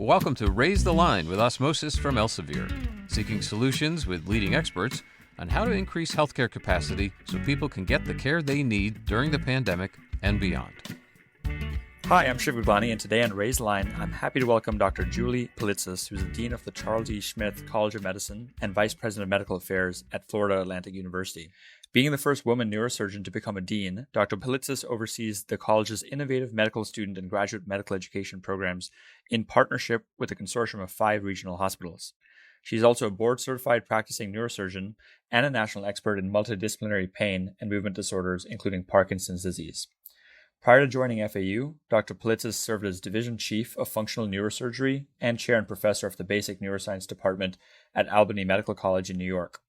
Welcome to Raise the Line with Osmosis from Elsevier, seeking solutions with leading experts on how to increase healthcare capacity so people can get the care they need during the pandemic and beyond. Hi, I'm Shiv Gaglani, and today on Raise the Line, I'm happy to welcome Dr. Julie Pilitsis, who's the Dean of the Charles E. Schmidt College of Medicine and Vice President of Medical Affairs at Florida Atlantic University. Being the first woman neurosurgeon to become a dean, Dr. Pilitsis oversees the college's innovative medical student and graduate medical education programs in partnership with a consortium of 5 regional hospitals. She's also a board-certified practicing neurosurgeon and a national expert in multidisciplinary pain and movement disorders, including Parkinson's disease. Prior to joining FAU, Dr. Pilitsis served as Division Chief of Functional Neurosurgery and Chair and Professor of the Basic Neuroscience Department at Albany Medical College in New York.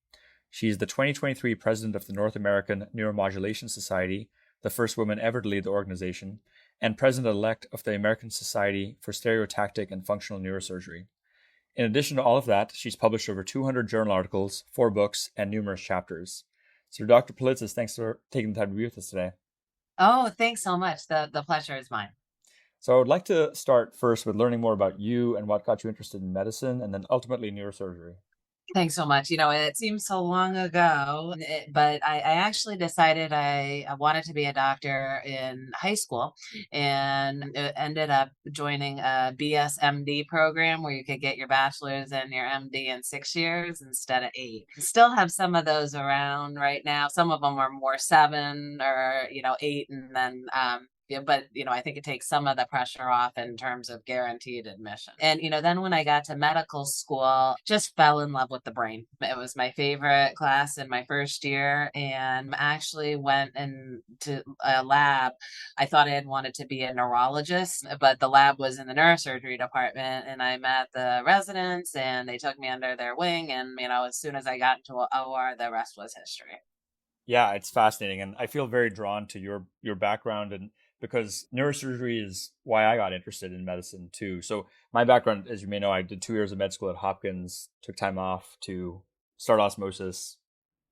She is the 2023 President of the North American Neuromodulation Society, the first woman ever to lead the organization, and President-elect of the American Society for Stereotactic and Functional Neurosurgery. In addition to all of that, she's published over 200 journal articles, 4 books, and numerous chapters. So Dr. Pilitsis, thanks for taking the time to be with us today. Oh, thanks so much. The pleasure is mine. So I would like to start first with learning more about you and what got you interested in medicine and then ultimately neurosurgery. Thanks so much. It seems so long ago, but I actually decided I wanted to be a doctor in high school and ended up joining a BSMD program where you could get your bachelor's and your MD in 6 years instead of 8. Still have some of those around right now. Some of them are more 7 or, 8, and then but I think it takes some of the pressure off in terms of guaranteed admission. And then when I got to medical school, just fell in love with the brain. It was my favorite class in my first year, and actually went into a lab. I thought I had wanted to be a neurologist, but the lab was in the neurosurgery department, and I met the residents and they took me under their wing, and as soon as I got into an OR, the rest was history. Yeah, it's fascinating, and I feel very drawn to your background, and because neurosurgery is why I got interested in medicine too. So my background, as you may know, I did 2 years of med school at Hopkins, took time off to start Osmosis.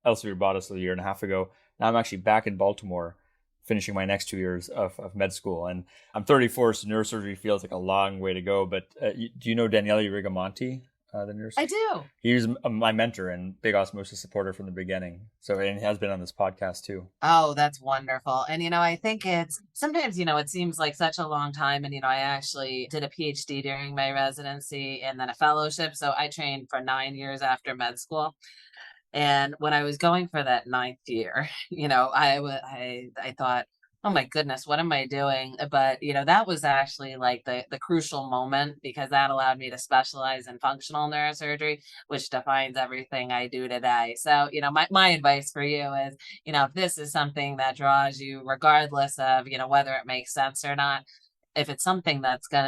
Elsevier bought us a year and a half ago. Now I'm actually back in Baltimore, finishing my next 2 years of med school. And I'm 34, so neurosurgery feels like a long way to go. But do you know Daniele Rigamonti? The nurse? I do. He was my mentor and big Osmosis supporter from the beginning. And he has been on this podcast too. Oh, that's wonderful. And, I think it's sometimes, it seems like such a long time. And, I actually did a PhD during my residency and then a fellowship. So I trained for 9 years after med school. And when I was going for that 9th year, I thought, oh my goodness, what am I doing? But, that was actually like the crucial moment, because that allowed me to specialize in functional neurosurgery, which defines everything I do today. So, my advice for you is, if this is something that draws you, regardless of, whether it makes sense or not, if it's something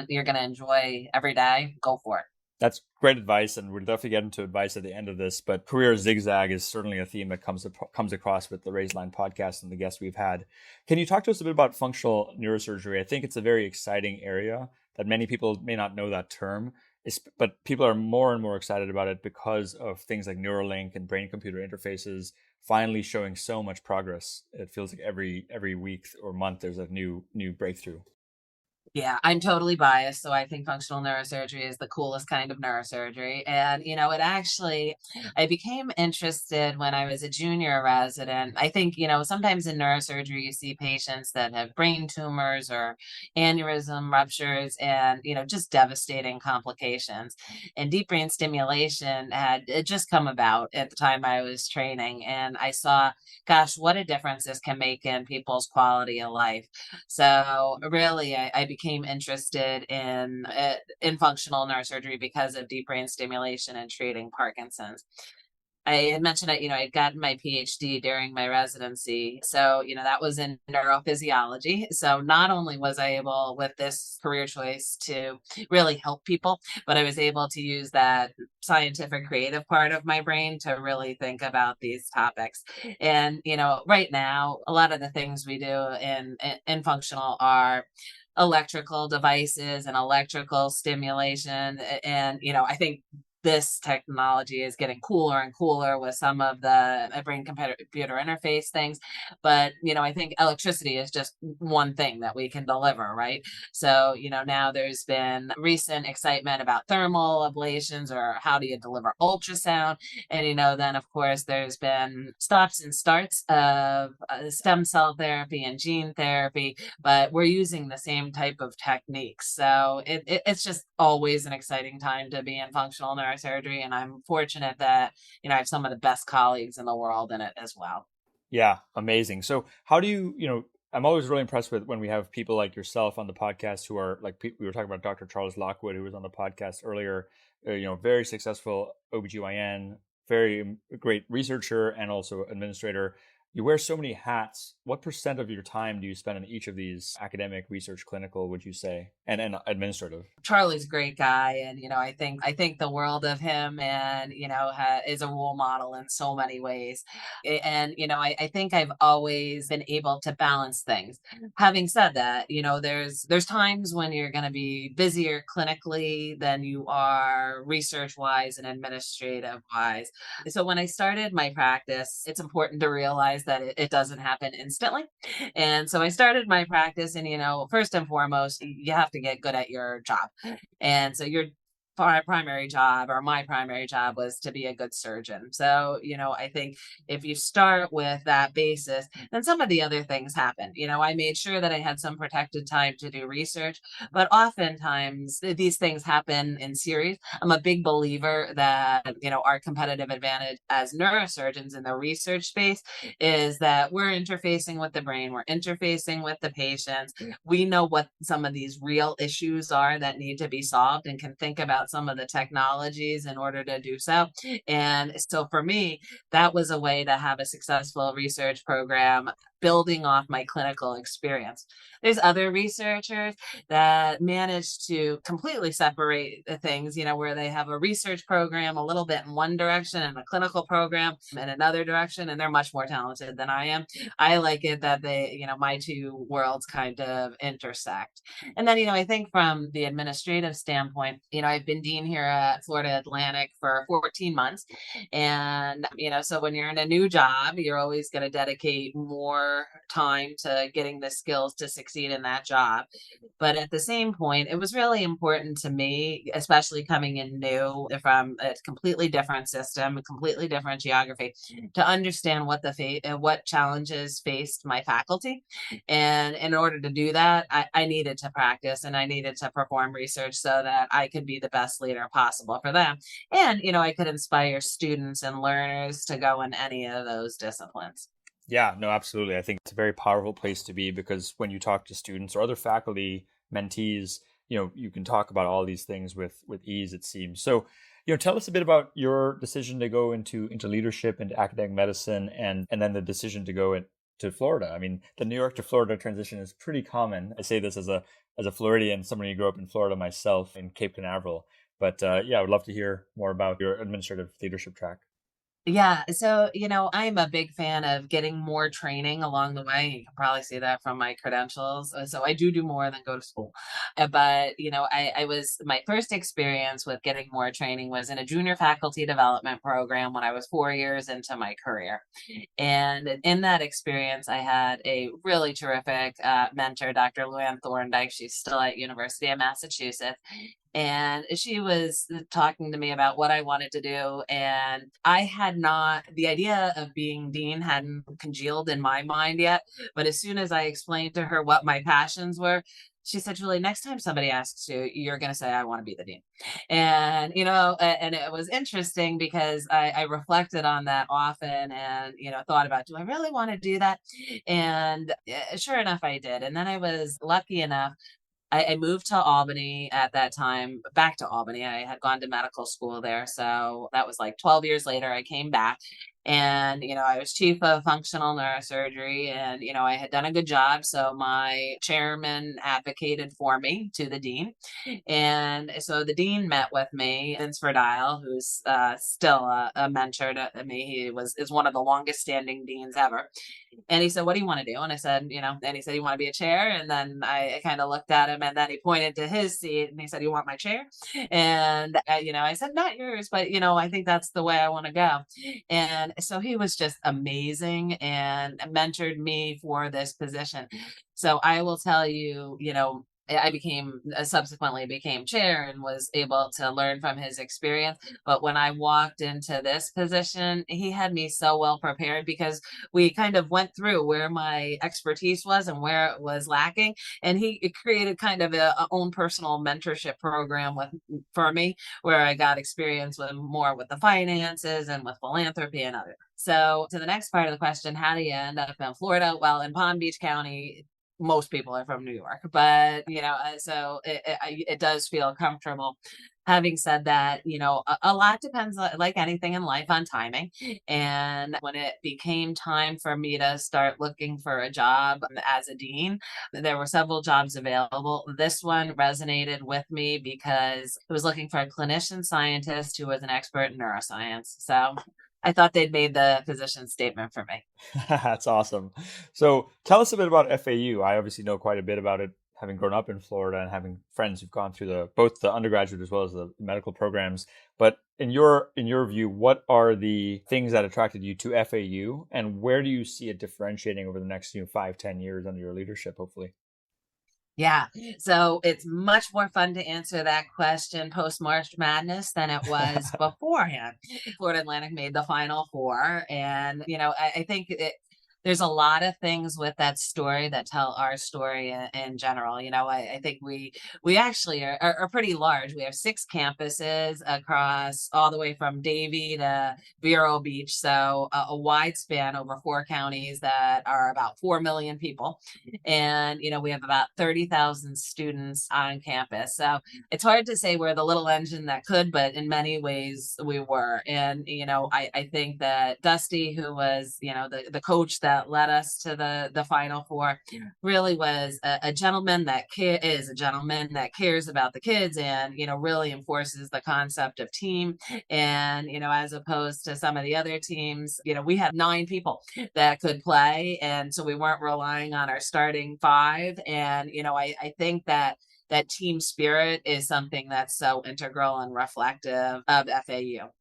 you're going to enjoy every day, go for it. That's great advice, and we'll definitely get into advice at the end of this. But career zigzag is certainly a theme that comes across with the Raise Line podcast and the guests we've had. Can you talk to us a bit about functional neurosurgery? I think it's a very exciting area that many people may not know that term, but people are more and more excited about it because of things like Neuralink and brain-computer interfaces finally showing so much progress. It feels like every week or month there's a new breakthrough. Yeah, I'm totally biased. So I think functional neurosurgery is the coolest kind of neurosurgery. And, I became interested when I was a junior resident. I think, sometimes in neurosurgery, you see patients that have brain tumors or aneurysm ruptures and, just devastating complications. And deep brain stimulation had just come about at the time I was training. And I saw, gosh, what a difference this can make in people's quality of life. So really, I became interested in functional neurosurgery because of deep brain stimulation and treating Parkinson's. I had mentioned that, I'd gotten my PhD during my residency. So, that was in neurophysiology. So not only was I able with this career choice to really help people, but I was able to use that scientific creative part of my brain to really think about these topics. And, right now, a lot of the things we do in functional are electrical devices and electrical stimulation. And, I think this technology is getting cooler and cooler with some of the brain computer interface things. But, I think electricity is just one thing that we can deliver, right? So, now there's been recent excitement about thermal ablations, or how do you deliver ultrasound? And, then of course there's been stops and starts of stem cell therapy and gene therapy, but we're using the same type of techniques. So it's just always an exciting time to be in functional neurosurgery. And I'm fortunate that, I have some of the best colleagues in the world in it as well. Yeah, amazing. So how do you, I'm always really impressed with when we have people like yourself on the podcast who are like, we were talking about Dr. Charles Lockwood, who was on the podcast earlier, very successful OBGYN, very great researcher and also administrator. You wear so many hats. What % of your time do you spend on each of these: academic, research, clinical, would you say, and administrative? Charlie's a great guy, and I think the world of him, and is a role model in so many ways. And I think I've always been able to balance things. Having said that, there's times when you're going to be busier clinically than you are research wise and administrative wise. So when I started my practice, it's important to realize that it doesn't happen instantly. And so I started my practice, and, first and foremost, you have to get good at your job. And so your primary job, or my primary job, was to be a good surgeon. So, I think if you start with that basis, then some of the other things happen. I made sure that I had some protected time to do research, but oftentimes these things happen in series. I'm a big believer that, our competitive advantage as neurosurgeons in the research space is that we're interfacing with the brain, we're interfacing with the patients. We know what some of these real issues are that need to be solved, and can think about some of the technologies in order to do so. And so for me, that was a way to have a successful research program building off my clinical experience. There's other researchers that manage to completely separate the things, where they have a research program a little bit in one direction and a clinical program in another direction, and they're much more talented than I am. I like it that my two worlds kind of intersect. And then, I think from the administrative standpoint, I've been dean here at Florida Atlantic for 14 months. And, so when you're in a new job, you're always going to dedicate more time to getting the skills to succeed in that job. But at the same point, it was really important to me, especially coming in new from a completely different system, a completely different geography, to understand what challenges faced my faculty. And in order to do that, I needed to practice, and I needed to perform research so that I could be the best leader possible for them. And, I could inspire students and learners to go in any of those disciplines. Yeah, no, absolutely. I think it's a very powerful place to be, because when you talk to students or other faculty, mentees, you can talk about all these things with ease, it seems. So, tell us a bit about your decision to go into leadership, into academic medicine, and then the decision to go to Florida. I mean, the New York to Florida transition is pretty common. I say this as a Floridian, someone who grew up in Florida myself, in Cape Canaveral. But yeah, I would love to hear more about your administrative leadership track. Yeah. So, I'm a big fan of getting more training along the way. You can probably see that from my credentials. So I do more than go to school. But, my first experience with getting more training was in a junior faculty development program when I was 4 years into my career. And in that experience, I had a really terrific mentor, Dr. Luann Thorndike. She's still at University of Massachusetts. And she was talking to me about what I wanted to do. And the idea of being dean hadn't congealed in my mind yet. But as soon as I explained to her what my passions were, she said, Julie, next time somebody asks you, you're going to say, I want to be the dean. And, and it was interesting because I reflected on that often, and, thought about, do I really want to do that? And sure enough, I did. And then I was lucky enough. I moved to Albany at that time, back to Albany. I had gone to medical school there. So that was like 12 years later, I came back. And, I was chief of functional neurosurgery and, I had done a good job. So my chairman advocated for me to the dean. And so the dean met with me, Vince Verdile, who's still a mentor to me. Is one of the longest standing deans ever. And he said, "What do you want to do?" And I said, and he said, "You want to be a chair?" And then I kind of looked at him, and then he pointed to his seat and he said, "You want my chair?" And, I said, "Not yours, but, I think that's the way I want to go." And so he was just amazing and mentored me for this position. So I will tell you, I subsequently became chair and was able to learn from his experience. But when I walked into this position, he had me so well prepared because we kind of went through where my expertise was and where it was lacking. And he created kind of a own personal mentorship program for me, where I got experience with the finances and with philanthropy and other. So to the next part of the question, how do you end up in Florida? Well, in Palm Beach County, most people are from New York, but so it does feel comfortable. Having said that, a lot depends, like anything in life, on timing. And when it became time for me to start looking for a job as a dean, there were several jobs available. This one resonated with me because it was looking for a clinician scientist who was an expert in neuroscience. So I thought they'd made the position statement for me. That's awesome. So tell us a bit about FAU. I obviously know quite a bit about it, having grown up in Florida and having friends who've gone through both the undergraduate as well as the medical programs. But in your view, what are the things that attracted you to FAU, and where do you see it differentiating over the next 5-10 years under your leadership, hopefully? Yeah. So it's much more fun to answer that question post March Madness than it was beforehand. Florida Atlantic made the Final Four. And, I think there's a lot of things with that story that tell our story in general. I think we actually are pretty large. We have 6 campuses across all the way from Davie to Vero Beach. So a wide span over 4 counties that are about 4 million people. And, we have about 30,000 students on campus. So it's hard to say we're the little engine that could, but in many ways we were. And, I think that Dusty, who was, the coach that led us to the Final Four, really was a gentleman that is a gentleman that cares about the kids and, really enforces the concept of team. And, as opposed to some of the other teams, we had 9 people that could play. And so we weren't relying on our starting 5. And, I think that team spirit is something that's so integral and reflective of FAU.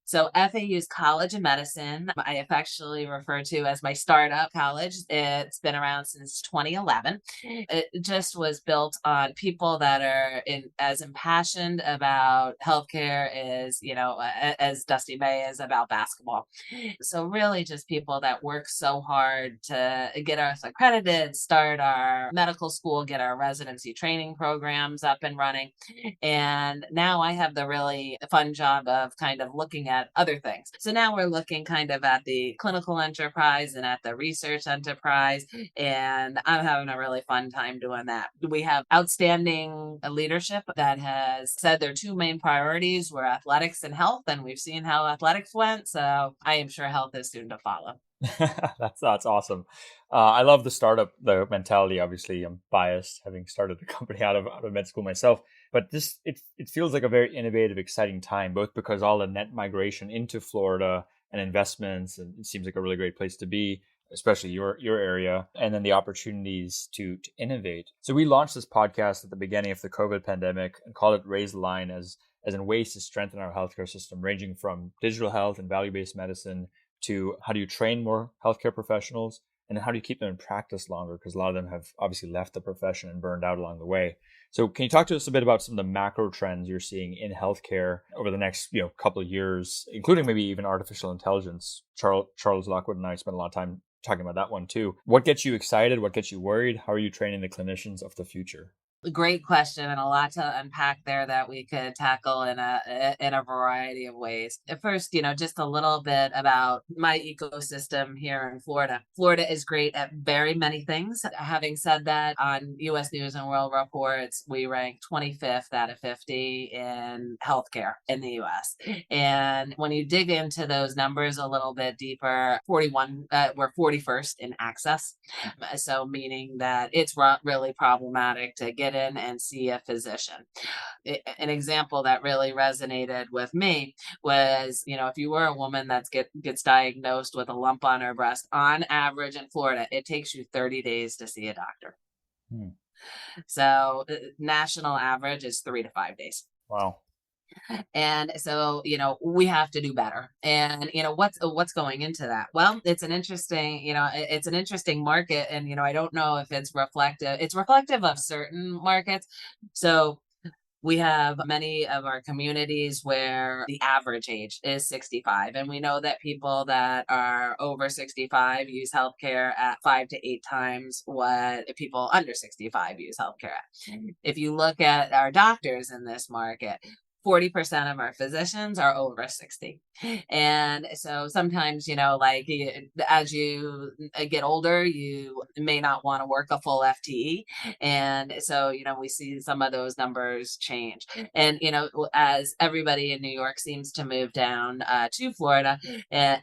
So FAU's College of Medicine, I affectionately refer to as my startup college. It's been around since 2011. It just was built on people that are as impassioned about healthcare as Dusty May is about basketball. So really just people that work so hard to get us accredited, start our medical school, get our residency training programs up and running. And now I have the really fun job of kind of looking at other things. So now we're looking kind of at the clinical enterprise and at the research enterprise. And I'm having a really fun time doing that. We have outstanding leadership that has said their 2 main priorities were athletics and health. And we've seen how athletics went. So I am sure health is soon to follow. That's awesome. I love the mentality. Obviously, I'm biased, having started the company out of med school myself. But it feels like a very innovative, exciting time, both because all the net migration into Florida and investments, and it seems like a really great place to be, especially your area, and then the opportunities to innovate. So we launched this podcast at the beginning of the COVID pandemic and called it Raise the Line as in ways to strengthen our healthcare system, ranging from digital health and value-based medicine to how do you train more healthcare professionals and how do you keep them in practice longer, because a lot of them have obviously left the profession and burned out along the way. So can you talk to us a bit about some of the macro trends you're seeing in healthcare over the next couple of years, including maybe even artificial intelligence? Charles Lockwood and I spent a lot of time talking about that one too. What gets you excited? What gets you worried? How are you training the clinicians of the future? great question, and a lot to unpack there that we could tackle in a variety of ways. At first, just a little bit about my ecosystem here in Florida. Florida is great at very many things. Having said that, on U.S. News and World Reports, we rank 25th out of 50 in healthcare in the U.S. And when you dig into those numbers a little bit deeper, we're 41st in access. So meaning that it's really problematic to get in and see a physician. An example that really resonated with me was, if you were a woman that gets diagnosed with a lump on her breast, on average in Florida, it takes you 30 days to see a doctor. Hmm. So national average is 3 to 5 days. Wow. And so, we have to do better. And, what's going into that? Well, it's an interesting market. And, I don't know if it's reflective. It's reflective of certain markets. So we have many of our communities where the average age is 65. And we know that people that are over 65 use healthcare at 5 to 8 times what people under 65 use healthcare at. If you look at our doctors in this market, 40% of our physicians are over 60. And so sometimes, as you get older, you may not want to work a full FTE. And so, we see some of those numbers change. And, as everybody in New York seems to move down to Florida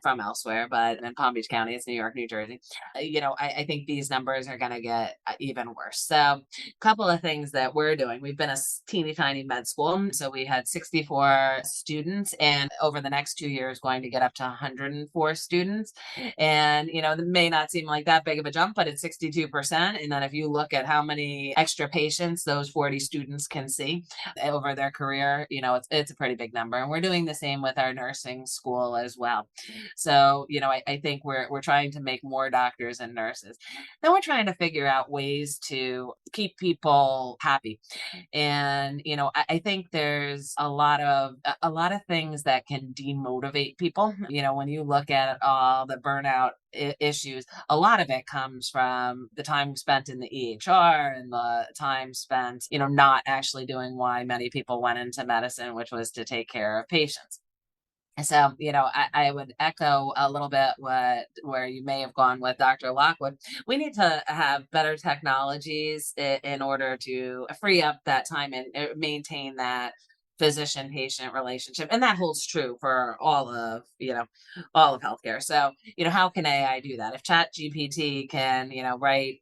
from elsewhere, but in Palm Beach County, it's New York, New Jersey, I think these numbers are going to get even worse. So a couple of things that we're doing. We've been a teeny tiny med school. So we had 64 students, and over the next 2 years going to get up to 104 students. And it may not seem like that big of a jump, but it's 62%. And then if you look at how many extra patients those 40 students can see over their career, it's a pretty big number. And we're doing the same with our nursing school as well. So I think we're trying to make more doctors and nurses. Then we're trying to figure out ways to keep people happy. And I think there's a lot of things that can demotivate people. When you look at all the burnout issues, a lot of it comes from the time spent in the EHR and the time spent, not actually doing why many people went into medicine, which was to take care of patients. So, I would echo a little bit where you may have gone with Dr. Lockwood. We need to have better technologies in order to free up that time and maintain that physician-patient relationship. And that holds true for all of healthcare. So, how can AI do that? If ChatGPT can, write,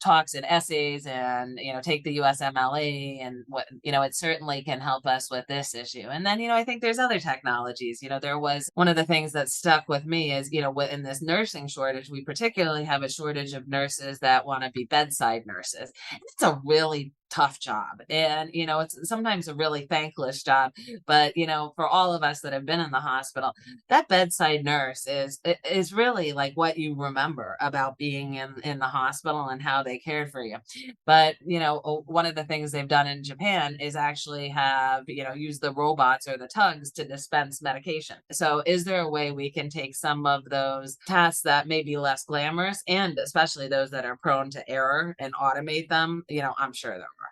talks and essays and, take the USMLE and what, it certainly can help us with this issue. And then, I think there's other technologies. There was one of the things that stuck with me is, in this nursing shortage, we particularly have a shortage of nurses that want to be bedside nurses. It's a really tough job. And, it's sometimes a really thankless job. But, for all of us that have been in the hospital, that bedside nurse is really like what you remember about being in the hospital and how they cared for you. But, one of the things they've done in Japan is actually have, use the robots or the tugs to dispense medication. So is there a way we can take some of those tasks that may be less glamorous, and especially those that are prone to error, and automate them? I'm sure there are.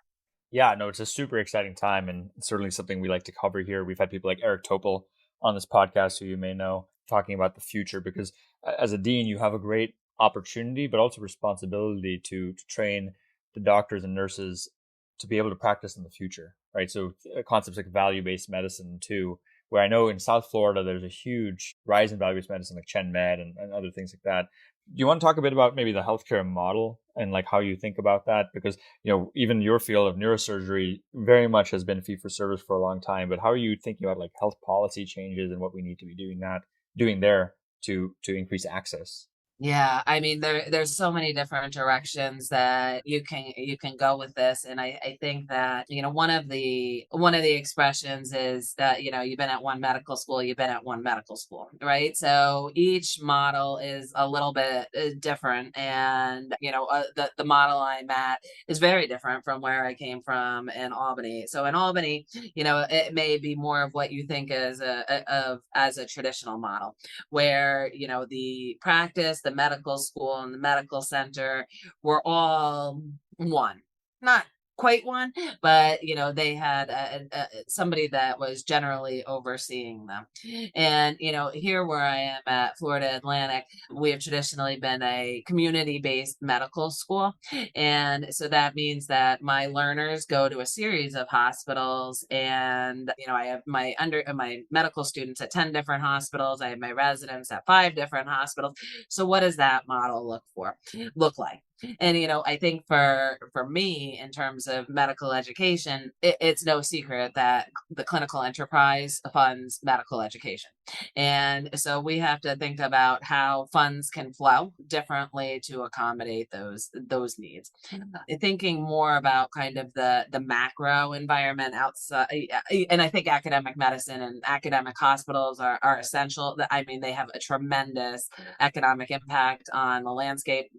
Yeah, no, it's a super exciting time, and certainly something we like to cover here. We've had people like Eric Topol on this podcast, who you may know, talking about the future, because as a dean, you have a great opportunity, but also responsibility to train the doctors and nurses to be able to practice in the future, right? So concepts like value-based medicine too, where I know in South Florida, there's a huge rise in value-based medicine like Chen Med and other things like that. Do you want to talk a bit about maybe the healthcare model and like how you think about that? Because, even your field of neurosurgery very much has been fee for service for a long time, but how are you thinking about like health policy changes and what we need to be doing there to increase access? Yeah, I mean, there's so many different directions that you can go with this. And I think that, one of the expressions is that, you've been at one medical school, right? So each model is a little bit different. And, the model I'm at is very different from where I came from in Albany. So in Albany, it may be more of what you think as a traditional model, where, the practice, the medical school and the medical center were all one, not quite one, but they had somebody that was generally overseeing them. And here where I am at Florida Atlantic, we have traditionally been a community-based medical school, and so that means that my learners go to a series of hospitals, and I have my medical students at 10 different hospitals. I have my residents at 5 different hospitals. So what does that model look like? And I think for me, in terms of medical education, it's no secret that the clinical enterprise funds medical education, and so we have to think about how funds can flow differently to accommodate those needs. Thinking more about kind of the macro environment outside, and I think academic medicine and academic hospitals are essential. I mean, they have a tremendous economic impact on the landscape.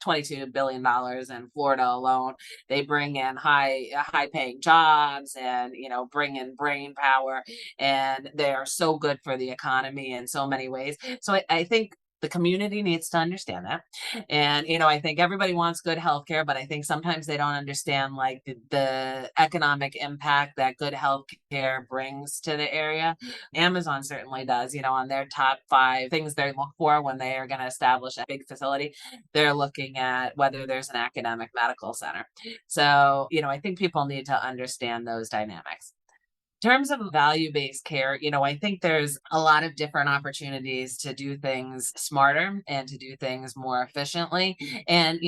$22 billion in Florida alone. They bring in high paying jobs, and bring in brain power, and they are so good for the economy in so many ways. So I think the community needs to understand that. And, I think everybody wants good healthcare, but I think sometimes they don't understand like the economic impact that good healthcare brings to the area. Amazon certainly does, on their top 5 things they look for when they are going to establish a big facility. They're looking at whether there's an academic medical center. So, I think people need to understand those dynamics. In terms of value-based care, I think there's a lot of different opportunities to do things smarter and to do things more efficiently. And,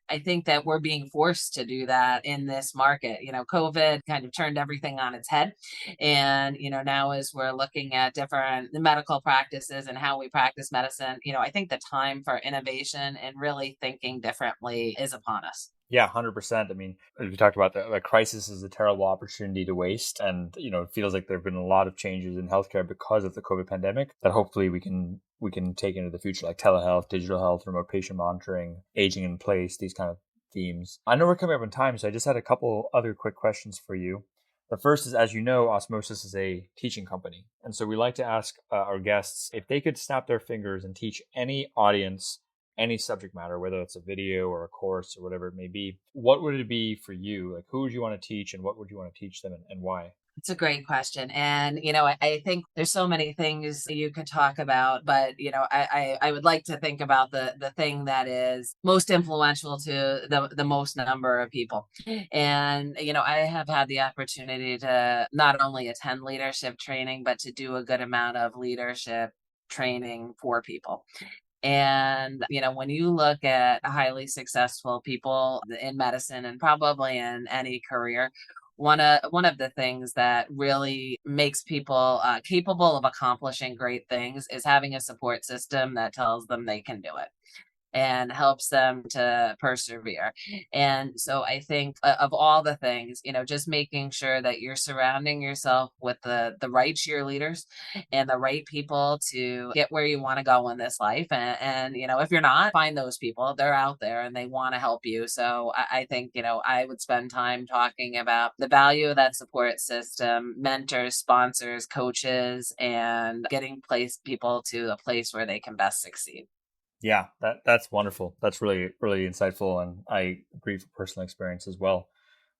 I think that we're being forced to do that in this market. COVID kind of turned everything on its head. And, now as we're looking at different medical practices and how we practice medicine, I think the time for innovation and really thinking differently is upon us. Yeah, 100%. I mean, as we talked about, the crisis is a terrible opportunity to waste. And, it feels like there have been a lot of changes in healthcare because of the COVID pandemic that hopefully we can take into the future, like telehealth, digital health, remote patient monitoring, aging in place, these kind of themes. I know we're coming up on time, so I just had a couple other quick questions for you. The first is, as you know, Osmosis is a teaching company. And so we like to ask our guests if they could snap their fingers and teach any audience any subject matter, whether it's a video or a course or whatever it may be, what would it be for you? Like, who would you want to teach and what would you want to teach them and why? It's a great question. And, I think there's so many things you could talk about, but, I would like to think about the thing that is most influential to the most number of people. And, I have had the opportunity to not only attend leadership training, but to do a good amount of leadership training for people. And, when you look at highly successful people in medicine and probably in any career, one of the things that really makes people capable of accomplishing great things is having a support system that tells them they can do it and helps them to persevere. And so I think of all the things, just making sure that you're surrounding yourself with the right cheerleaders and the right people to get where you want to go in this life. And if you're not, find those people. They're out there and they want to help you. So I think, I would spend time talking about the value of that support system, mentors, sponsors, coaches, and getting people to a place where they can best succeed. Yeah, that's wonderful. That's really, really insightful. And I agree from personal experience as well.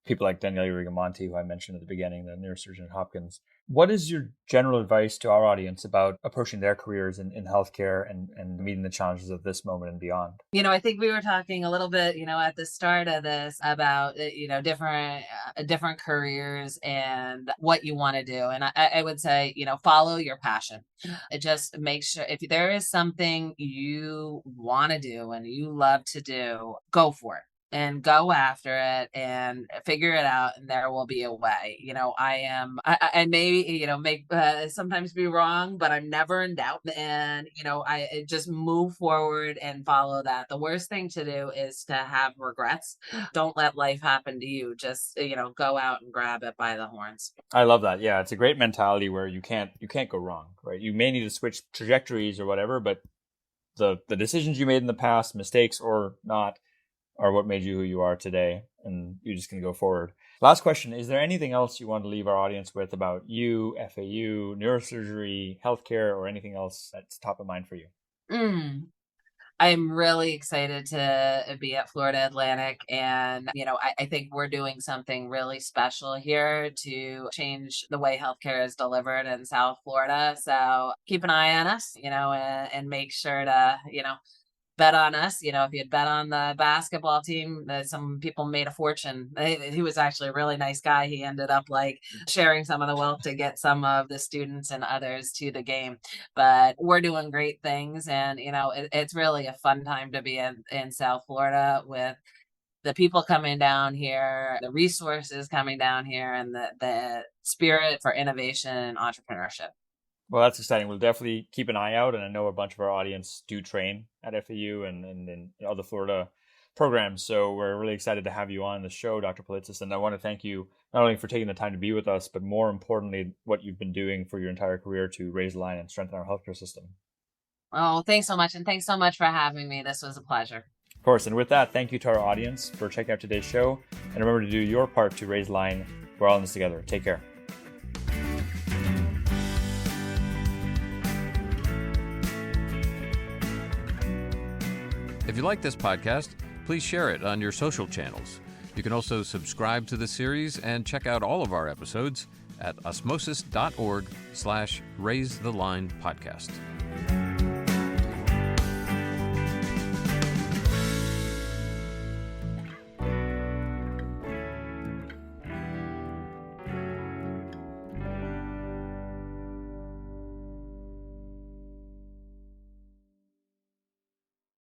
People like Daniele Rigamonti, who I mentioned at the beginning, the neurosurgeon at Hopkins. What is your general advice to our audience about approaching their careers in healthcare and meeting the challenges of this moment and beyond? I think we were talking a little bit, at the start of this about, different careers and what you want to do. And I would say, follow your passion. Just make sure if there is something you want to do and you love to do, go for it. And go after it and figure it out, and there will be a way. I may, make sometimes be wrong, but I'm never in doubt. And, I just move forward and follow that. The worst thing to do is to have regrets. Don't let life happen to you. Just, go out and grab it by the horns. I love that. Yeah, it's a great mentality where you can't go wrong, right? You may need to switch trajectories or whatever, but the decisions you made in the past, mistakes or not, are what made you who you are today, and you're just going to go forward. Last question, is there anything else you want to leave our audience with about you, FAU, neurosurgery, healthcare, or anything else that's top of mind for you? I'm really excited to be at Florida Atlantic. And, I think we're doing something really special here to change the way healthcare is delivered in South Florida. So keep an eye on us, and make sure to, bet on us. If you'd bet on the basketball team, some people made a fortune. He was actually a really nice guy. He ended up like sharing some of the wealth to get some of the students and others to the game. But we're doing great things. And, it's really a fun time to be in South Florida with the people coming down here, the resources coming down here, and the spirit for innovation and entrepreneurship. Well, that's exciting. We'll definitely keep an eye out. And I know a bunch of our audience do train at FAU and in other Florida programs. So we're really excited to have you on the show, Dr. Pilitsis. And I want to thank you not only for taking the time to be with us, but more importantly, what you've been doing for your entire career to raise the line and strengthen our healthcare system. Oh, thanks so much. And thanks so much for having me. This was a pleasure. Of course. And with that, thank you to our audience for checking out today's show. And remember to do your part to raise the line. We're all in this together. Take care. If you like this podcast, please share it on your social channels. You can also subscribe to the series and check out all of our episodes at osmosis.org/raisethelinepodcast.